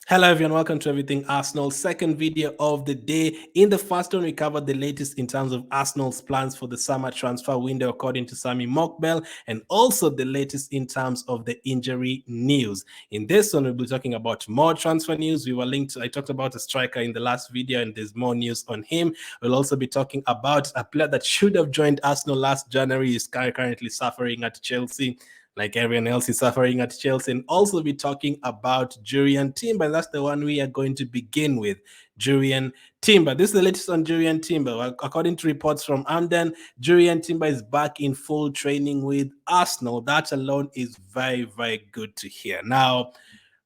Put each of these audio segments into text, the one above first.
Hello everyone, welcome to Everything Arsenal, second video of the day. In the first one, we covered the latest in terms of Arsenal's plans for the summer transfer window according to Sammy Mockbell, and also the latest in terms of the injury news. In this one, we'll be talking about more transfer news. I talked about a striker in the last video, and there's more news on him. We'll also be talking about a player that should have joined Arsenal last January, is currently suffering at Chelsea, like everyone else is suffering at Chelsea, and also be talking about Jurrien Timber. That's the one we are going to begin with. Jurrien Timber. This is the latest on Jurrien Timber. According to reports from Amden, Jurrien Timber is back in full training with Arsenal. That alone is very, very good to hear. Now,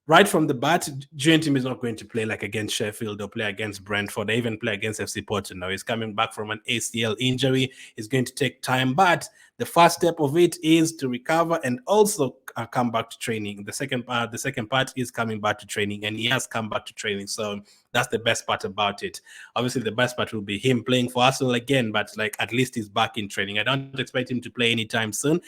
right from the bat, Jurrien Timber is not going to play like against Sheffield or play against Brentford or even play against FC Porto. No, he's coming back from an ACL injury. It's going to take time, but the first step of it is to recover and also come back to training. The second part is coming back to training, and he has come back to training. So that's the best part about it. Obviously, the best part will be him playing for Arsenal again, but like at least he's back in training. I don't expect him to play anytime soon.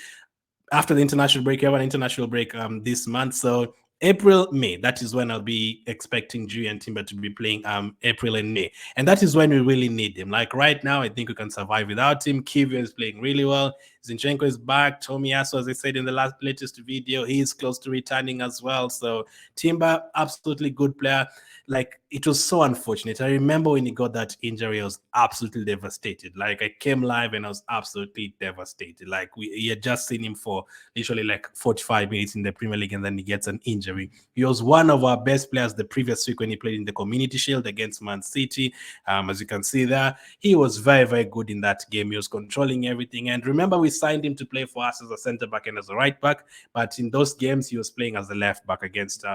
After the international break, we have an international break this month. So April, May, that is when I'll be expecting Jurrien Timber to be playing April and May. And that is when we really need him. Like right now, I think we can survive without him. Kivia is playing really well. Zinchenko is back. Tomiyasu, as I said in the latest video, he is close to returning as well. So Timber, absolutely good player. Like, it was so unfortunate. I remember when he got that injury, I was absolutely devastated. Like, I came live and I was absolutely devastated. Like, he had just seen him for literally like 45 minutes in the Premier League, and then he gets an injury. He was one of our best players the previous week when he played in the Community Shield against Man City. As you can see there, he was very, very good in that game. He was controlling everything. And remember, we signed him to play for us as a centre back and as a right back. But in those games, he was playing as a left back against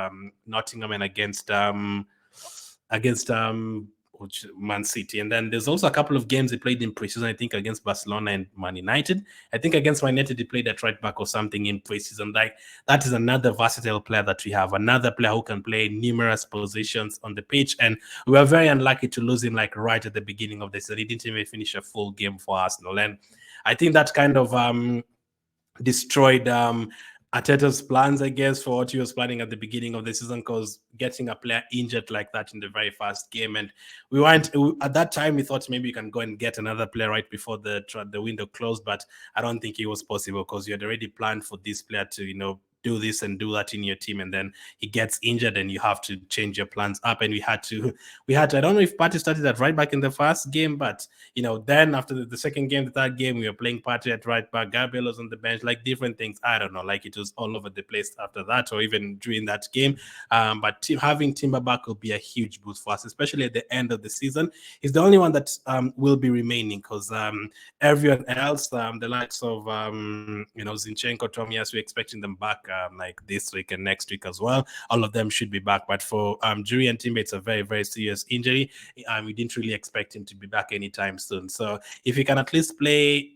Nottingham and against Man City. And then there's also a couple of games he played in preseason, I think against Barcelona and Man United. I think against Man United he played at right back or something in preseason. Like, that is another versatile player that we have, another player who can play numerous positions on the pitch. And we were very unlucky to lose him like right at the beginning of the season. He didn't even finish a full game for Arsenal. And I think that kind of destroyed Arteta's plans, I guess, for what he was planning at the beginning of the season, because getting a player injured like that in the very first game, and we weren't at that time. We thought maybe you can go and get another player right before the window closed, but I don't think it was possible because you had already planned for this player to do this and do that in your team, and then he gets injured and you have to change your plans up. And we had to I don't know if Partey started at right back in the first game, but then after the second game, the third game, we were playing Partey at right back, Gabriel was on the bench, like different things. I don't know, like it was all over the place after that, or even during that game. But having Timber back will be a huge boost for us, especially at the end of the season. He's the only one that will be remaining, because everyone else, the likes of Zinchenko, Tomiyasu, we're expecting them back like this week and next week as well. All of them should be back. But for Jurrien Timber, it's a very, very serious injury. We didn't really expect him to be back anytime soon. So if he can at least play,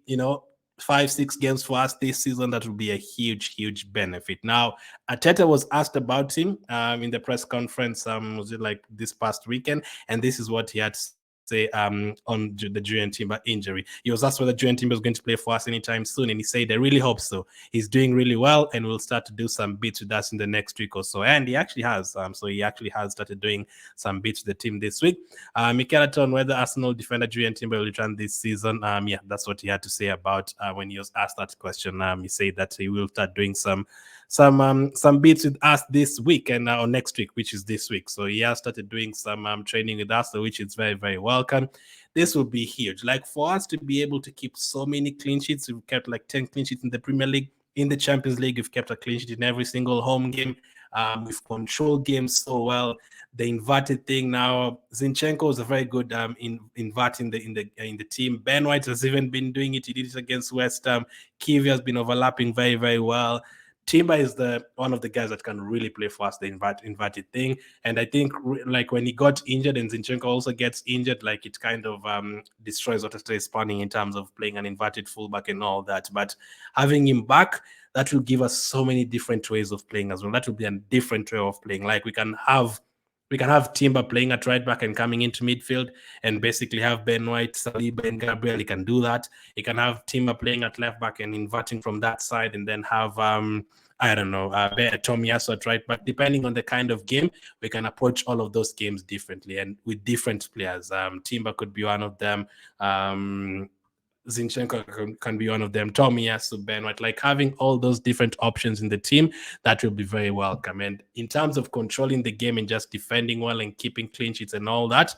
5-6 games for us this season, that would be a huge, huge benefit. Now, Arteta was asked about him in the press conference, was it like this past weekend? And this is what he had to say on the Jurrien Timber injury. He was asked whether Jurrien Timber is going to play for us anytime soon, and he said, I really hope so. He's doing really well, and we'll start to do some bits with us in the next week or so. And he actually has. So he actually has started doing some bits with the team this week. Mikel Arteta, whether Arsenal defender Jurrien Timber will return this season. Yeah, that's what he had to say about when he was asked that question. He said that he will start doing some bits with us this week and or next week, which is this week. So he has started doing some training with us, which is very, very welcome. This will be huge. Like, for us to be able to keep so many clean sheets, we've kept like 10 clean sheets in the Premier League. In the Champions League, we've kept a clean sheet in every single home game. We've controlled games so well. The inverted thing now, Zinchenko is a very good in inverting in the team. Ben White has even been doing it. He did it against West Ham. Kivia has been overlapping very, very well. Timber is one of the guys that can really play for us, the inverted thing. And I think like when he got injured and Zinchenko also gets injured, like it kind of destroys what is planning in terms of playing an inverted fullback and all that. But having him back, that will give us so many different ways of playing as well. That will be a different way of playing. Like we can have Timber playing at right back and coming into midfield, and basically have Ben White, Saliba, and Gabriel. He can do that. He can have Timber playing at left back and inverting from that side, and then have I don't know, Tomiyasu at right back. Depending on the kind of game, we can approach all of those games differently and with different players. Timber could be one of them. Zinchenko can be one of them. Tomiyasu, Ben White, like having all those different options in the team, that will be very welcome. And in terms of controlling the game and just defending well and keeping clean sheets and all that,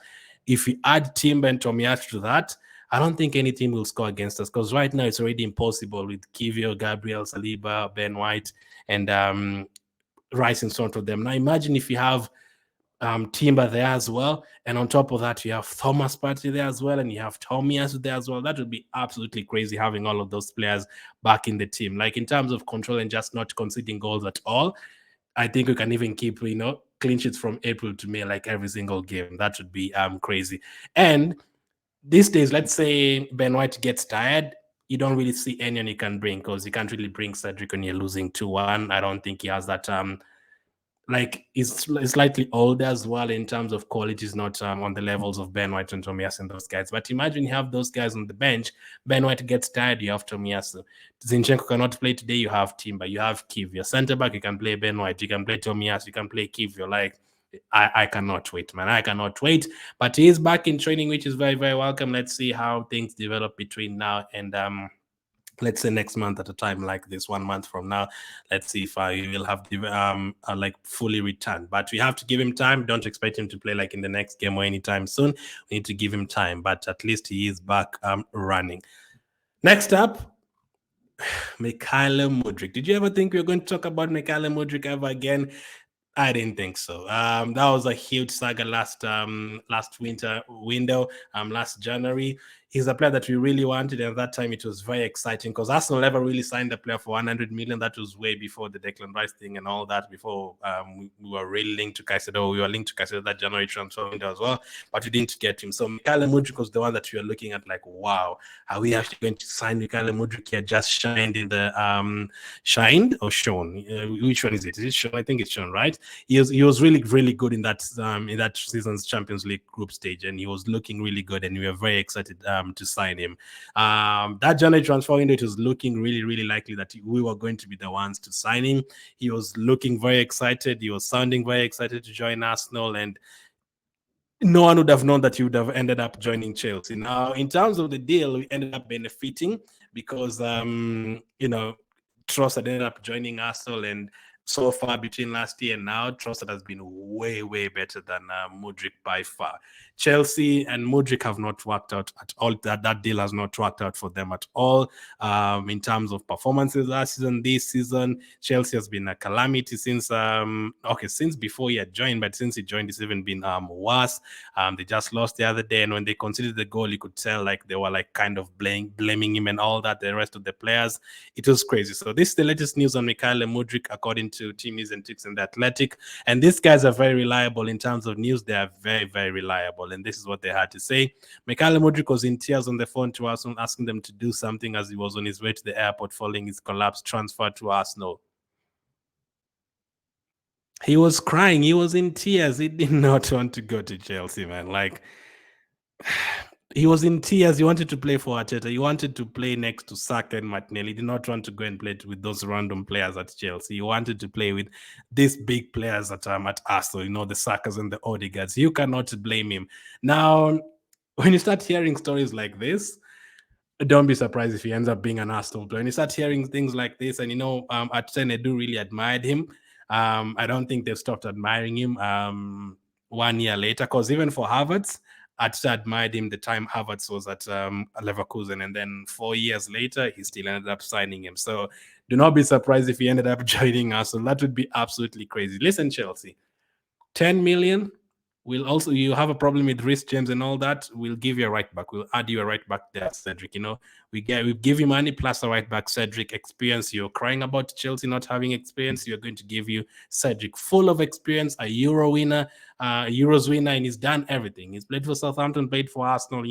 if we add Timber and Tomiyasu to that, I don't think any team will score against us, because right now it's already impossible with Kivio, Gabriel, Saliba, Ben White, and Rice in front of them. Now imagine if you have Timber there as well, and on top of that you have Thomas Partey there as well, and you have Tomiyasu there as well. That would be absolutely crazy having all of those players back in the team. Like in terms of control and just not conceding goals at all, I think we can even keep, clean sheets from April to May, like every single game. That would be crazy. And these days, let's say Ben White gets tired, you don't really see anyone you can bring, because you can't really bring Cedric when you're losing 2-1. I don't think he has that like he's slightly older as well in terms of quality. Is not on the levels of Ben White and Tomiyasu and those guys. But imagine you have those guys on the bench. Ben White gets tired, you have Tomiyasu. Zinchenko cannot play today, you have Timber. You have Kiv. Your center back, you can play Ben White. You can play Tomiyasu. You can play Kiv. You're like, I cannot wait, man. I cannot wait. But he is back in training, which is very, very welcome. Let's see how things develop between now and let's say next month at a time like this, 1 month from now. Let's see if I will have like fully returned. But we have to give him time. Don't expect him to play like in the next game or anytime soon. We need to give him time, but at least he is back running. Next up, Mykhailo Mudryk. Did you ever think we were going to talk about Mykhailo Mudryk ever again? I didn't think so. That was a huge saga last winter window, last January. He's a player that we really wanted, and at that time it was very exciting because Arsenal never really signed a player for 100 million. That was way before the Declan Rice thing and all that. Before we were really linked to Caicedo. We were linked to Caicedo that January transfer window as well, but we didn't get him. So Mykhailo Mudryk was the one that we were looking at, like, wow, are we actually going to sign Mykhailo Mudryk? He had just shined in the shined or shown. Which one is it? Is it shown? I think it's shown, right? He was really, really good in that season's Champions League group stage, and he was looking really good, and we were very excited to sign him. That January transfer window, it was looking really, really likely that we were going to be the ones to sign him. He was looking very excited. He was sounding very excited to join Arsenal, and no one would have known that he would have ended up joining Chelsea. Now, in terms of the deal, we ended up benefiting because, Trossard ended up joining Arsenal, and so far between last year and now, Trossard has been way, way better than Mudryk by far. Chelsea and Mudryk have not worked out at all. That deal has not worked out for them at all. In terms of performances last season, this season, Chelsea has been a calamity since before he had joined, but since he joined, it's even been worse. They just lost the other day, and when they conceded the goal, you could tell like they were like kind of blaming him and all that. The rest of the players, it was crazy. So this is the latest news on Mykhailo Mudryk, according to Team News and Ticks and The Athletic. And these guys are very reliable in terms of news. They are very, very reliable. And this is what they had to say. Mykhailo Mudryk was in tears on the phone to Arsenal, asking them to do something as he was on his way to the airport following his collapsed transfer to Arsenal. He was crying. He was in tears. He did not want to go to Chelsea, man. Like, he was in tears. He wanted to play for Arteta. He wanted to play next to Saka and Martinelli. He did not want to go and play with those random players at Chelsea. He wanted to play with these big players that are at Arsenal, the Sakas and the Odegaards. You cannot blame him. Now, when you start hearing stories like this, don't be surprised if he ends up being an Arsenal player. When you start hearing things like this, and Arteta do really admired him. I don't think they've stopped admiring him 1 year later, because even for Havertz, Arteta admired him the time Havertz was at Leverkusen, and then 4 years later, he still ended up signing him. So do not be surprised if he ended up joining us. So that would be absolutely crazy. Listen, Chelsea, 10 million. You have a problem with Reece James and all that. We'll give you a right back. We'll add you a right back there, Cedric. We give you money plus a right back, Cedric. Experience. You're crying about Chelsea not having experience. You're going to give you Cedric, full of experience, a Euro winner, Euros winner, and he's done everything. He's played for Southampton, played for Arsenal.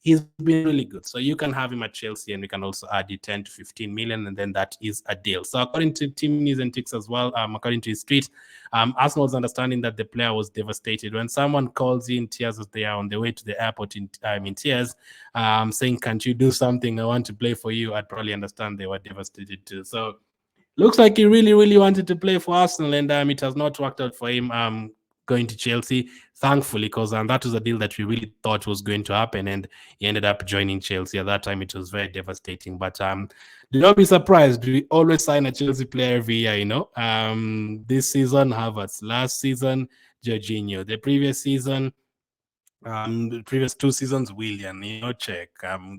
He's been really good. So you can have him at Chelsea, and we can also add you 10 to 15 million, and then that is a deal. So according to Team News and Ticks as well, according to his tweet, Arsenal's understanding that the player was devastated. When someone calls you in tears as they are on the way to the airport in tears, saying, "Can't you do something? I want to play for you," I'd probably understand they were devastated too. So looks like he really, really wanted to play for Arsenal, and it has not worked out for him. Going to Chelsea, thankfully, because that was a deal that we really thought was going to happen, and he ended up joining Chelsea. At that time, it was very devastating. But do not be surprised. We always sign a Chelsea player every year. This season Havertz, last season Jorginho, the previous season. The previous 2 seasons, Willian, check,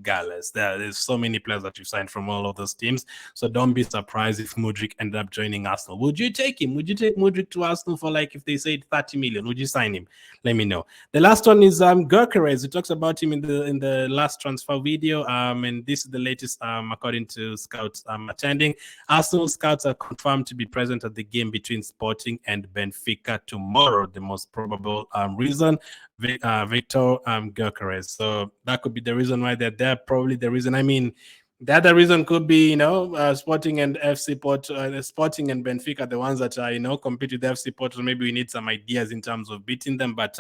Gallus. There's so many players that you signed from all of those teams. So don't be surprised if Mudryk ended up joining Arsenal. Would you take him? Would you take Mudryk to Arsenal for, like, if they said 30 million? Would you sign him? Let me know. The last one is Gyökeres. We talked about him in the last transfer video. And this is the latest according to scouts attending. Arsenal scouts are confirmed to be present at the game between Sporting and Benfica tomorrow. The most probable reason. Victor Gyökeres. So that could be the reason why they're there. Probably the reason. I mean, the other reason could be, Sporting and FC Porto, Sporting and Benfica, the ones that are, compete with FC Porto. Maybe we need some ideas in terms of beating them. But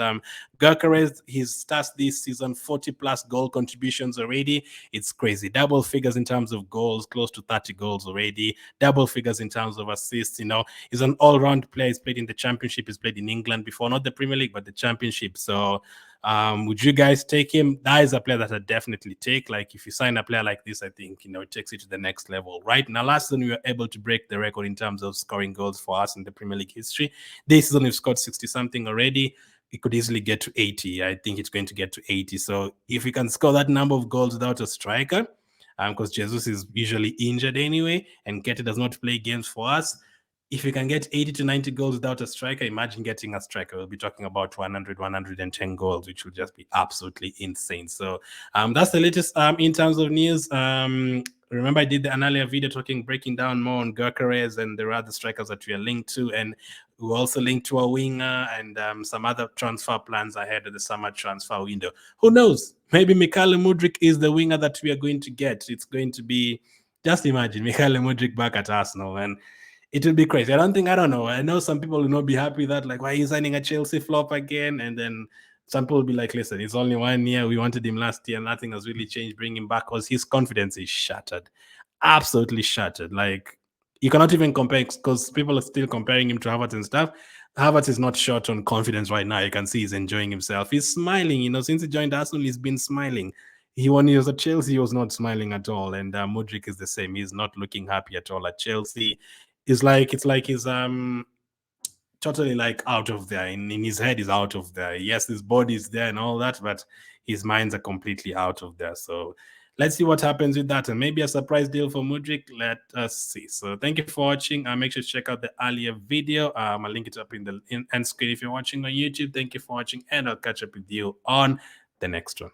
Gyökeres, his stats this season, 40+ goal contributions already. It's crazy. Double figures in terms of goals, close to 30 goals already. Double figures in terms of assists. He's an all-round player. He's played in the Championship. He's played in England before, not the Premier League, but the Championship. So would you guys take him? That is a player that I definitely take. Like, if you sign a player like this, I think it takes it to the next level. Right now, last season we were able to break the record in terms of scoring goals for us in the Premier League history. This season we've scored 60 something already. It could easily get to 80. I think it's going to get to 80. So if we can score that number of goals without a striker, because Jesus is usually injured anyway, and Kete does not play games for us. If you can get 80 to 90 goals without a striker, imagine getting a striker. We'll be talking about 100, 110 goals, which will just be absolutely insane. So that's the latest in terms of news. Remember, I did an earlier video breaking down more on Gyökeres and the other strikers that we are linked to. And we also linked to a winger and some other transfer plans ahead of the summer transfer window. Who knows? Maybe Mykhailo Mudryk is the winger that we are going to get. It's going to be, just imagine, Mykhailo Mudryk back at Arsenal. And it will be crazy. I don't know. I know some people will not be happy that, like, why are you signing a Chelsea flop again? And then some people will be like, listen, it's only 1 year. We wanted him last year. Nothing has really changed. Bring him back, because his confidence is shattered. Absolutely shattered. Like, you cannot even compare, because people are still comparing him to Havertz and stuff. Havertz is not short on confidence right now. You can see he's enjoying himself. He's smiling. Since he joined Arsenal, he's been smiling. When he was at Chelsea, he was not smiling at all. And Mudryk is the same. He's not looking happy at all at Chelsea. It's like he's totally, like, out of there. In his head, he's out of there. Yes, his body is there and all that, but his minds are completely out of there. So let's see what happens with that, and maybe a surprise deal for Mudryk. Let us see. So thank you for watching. Make sure to check out the earlier video. I'll link it up in the end screen if you're watching on YouTube. Thank you for watching, and I'll catch up with you on the next one.